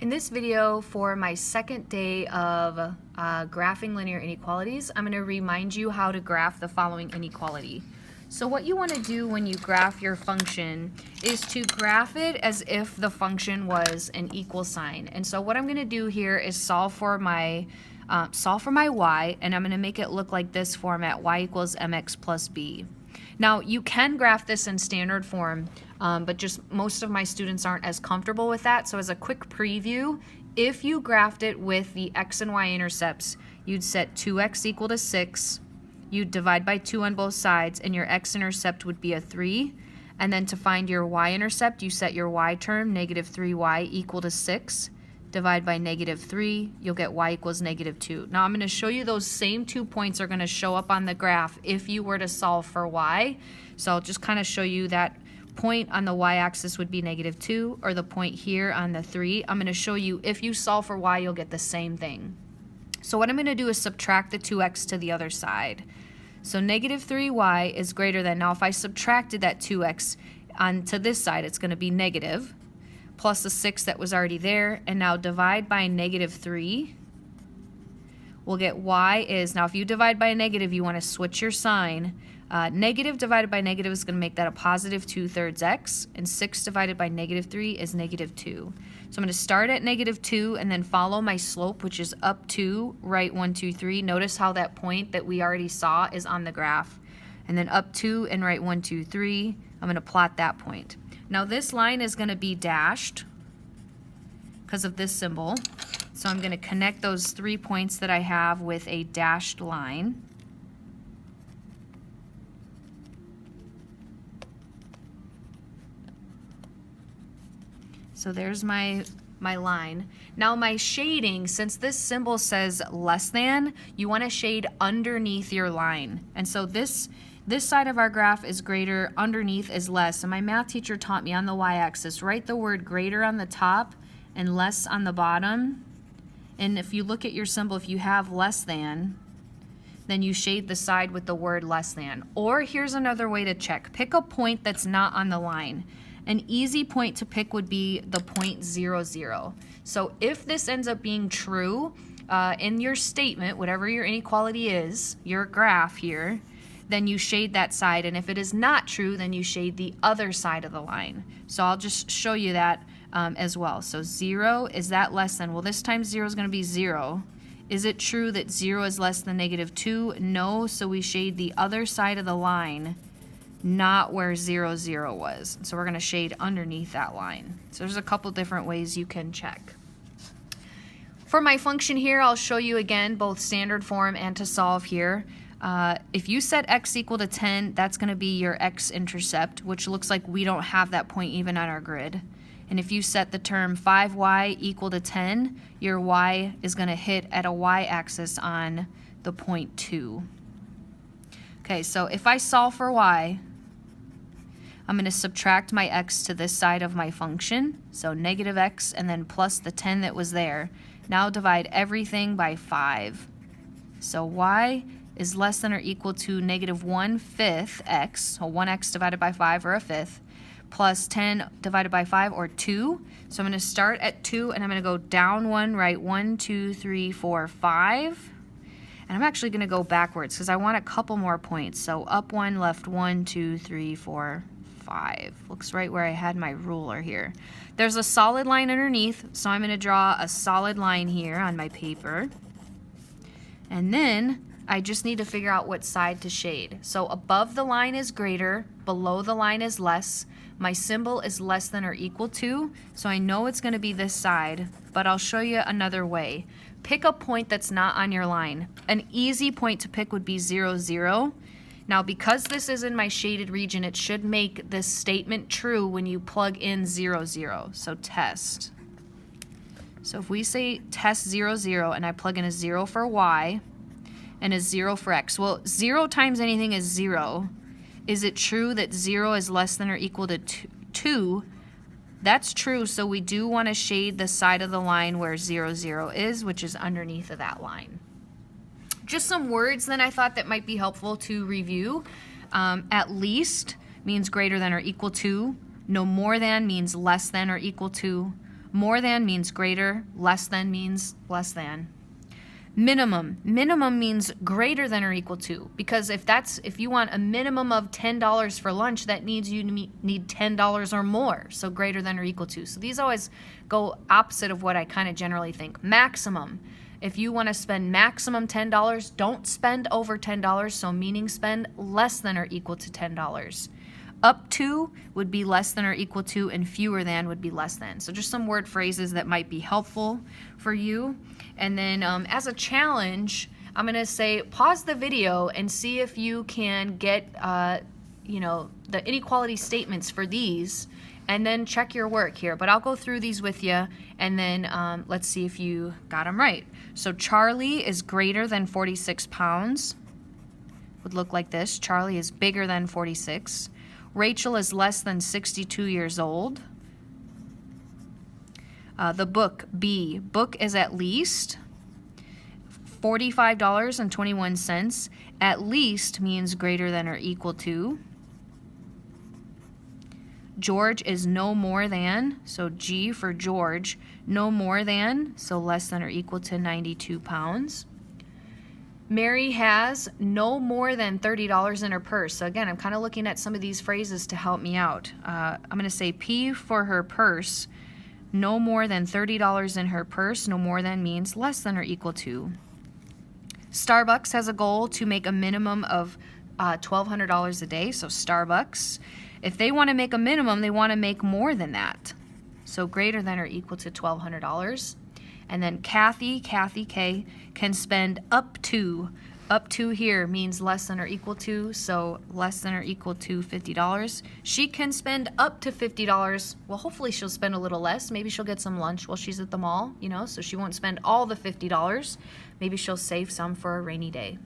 In this video, for my second day of graphing linear inequalities, I'm going to remind you how to graph the following inequality. So what you want to do when you graph your function is to graph it as if the function was an equal sign. And so what I'm going to do here is solve for my y, and I'm going to make it look like this format: y equals mx plus b. Now, you can graph this in standard form, but just most of my students aren't as comfortable with that. So as a quick preview, if you graphed it with the x and y intercepts, you'd set 2x equal to 6, you'd divide by 2 on both sides, and your x-intercept would be a 3. And then to find your y-intercept, you set your y term, negative 3y equal to 6. Divide by negative 3, you'll get y equals negative 2. Now I'm going to show you those same 2 points are going to show up on the graph if you were to solve for y. So I'll just kind of show you that point on the y-axis would be negative 2, or the point here on the 3. I'm going to show you if you solve for y, you'll get the same thing. So what I'm going to do is subtract the 2x to the other side. So negative 3y is greater than, now if I subtracted that 2x onto this side, it's going to be negative, plus the 6 that was already there, and now divide by negative 3. We'll get y is, now if you divide by a negative, you want to switch your sign. Negative divided by negative is going to make that a positive 2/3 x, and 6 divided by negative 3 is negative 2. So I'm going to start at negative 2 and then follow my slope, which is up 2, right 1, 2, 3. Notice how that point that we already saw is on the graph. And then up 2 and right 1, 2, 3, I'm going to plot that point. Now this line is going to be dashed because of this symbol. So I'm going to connect those 3 points that I have with a dashed line. So there's my line. Now my shading, since this symbol says less than, you want to shade underneath your line. And so this side of our graph is greater, underneath is less. And my math teacher taught me on the y-axis, write the word greater on the top and less on the bottom. And if you look at your symbol, if you have less than, then you shade the side with the word less than. Or here's another way to check. Pick a point that's not on the line. An easy point to pick would be the point 0, 0. So if this ends up being true in your statement, whatever your inequality is, your graph here, then you shade that side. And if it is not true, then you shade the other side of the line. So I'll just show you that as well. So 0, is that less than? Well, this time 0 is going to be 0. Is it true that 0 is less than negative 2? No, so we shade the other side of the line, not where 0, 0 was. So we're going to shade underneath that line. So there's a couple different ways you can check. For my function here, I'll show you again both standard form and to solve here. If you set x equal to 10, that's going to be your x-intercept, which looks like we don't have that point even on our grid. And if you set the term 5y equal to 10, your y is going to hit at a y-axis on the point 2. Okay, so if I solve for y, I'm going to subtract my x to this side of my function, so negative x and then plus the 10 that was there. Now divide everything by 5. So y is less than or equal to negative 1/5 x, so 1x divided by 5, or a fifth, plus 10 divided by 5, or 2. So I'm going to start at 2 and I'm going to go down 1, right 1, 2, 3, 4, 5. And I'm actually going to go backwards because I want a couple more points. So up 1, left 1, 2, 3, 4, 5. Looks right where I had my ruler here. There's a solid line underneath, so I'm going to draw a solid line here on my paper. And then I just need to figure out what side to shade. So above the line is greater, below the line is less. My symbol is less than or equal to, so I know it's going to be this side, but I'll show you another way. Pick a point that's not on your line. An easy point to pick would be 0, 0. Now, because this is in my shaded region, it should make this statement true when you plug in 0, 0. So test. So if we say test 0, 0, and I plug in a 0 for y and a 0 for x. Well, 0 times anything is 0. Is it true that 0 is less than or equal to 2? That's true, so we do want to shade the side of the line where 0, 0 is, which is underneath of that line. Just some words then I thought that might be helpful to review. At least means greater than or equal to. No more than means less than or equal to. More than means greater, less than means less than. Minimum means greater than or equal to, because if you want a minimum of $10 for lunch, that means you need $10 or more, so greater than or equal to. So these always go opposite of what I kind of generally think. Maximum, if you want to spend maximum $10, don't spend over $10, so meaning spend less than or equal to $10. Up to would be less than or equal to, and fewer than would be less than. So just some word phrases that might be helpful for you. And then as a challenge, I'm going to say pause the video and see if you can get the inequality statements for these, and then check your work here. But I'll go through these with you, and then let's see if you got them right. So Charlie is greater than 46 pounds. Would look like this. Charlie is bigger than 46. Rachel is less than 62 years old. The book, B. Book is at least $45.21. At least means greater than or equal to. George is no more than, so G for George, no more than, so less than or equal to 92 pounds. Mary has no more than $30 in her purse. So again, I'm kind of looking at some of these phrases to help me out. I'm going to say P for her purse, no more than $30 in her purse. No more than means less than or equal to. Starbucks has a goal to make a minimum of $1,200 a day. So Starbucks, if they want to make a minimum, they want to make more than that. So greater than or equal to $1,200. And then Kathy K, can spend up to here means less than or equal to, so less than or equal to $50. She can spend up to $50. Well, hopefully she'll spend a little less. Maybe she'll get some lunch while she's at the mall, so she won't spend all the $50. Maybe she'll save some for a rainy day.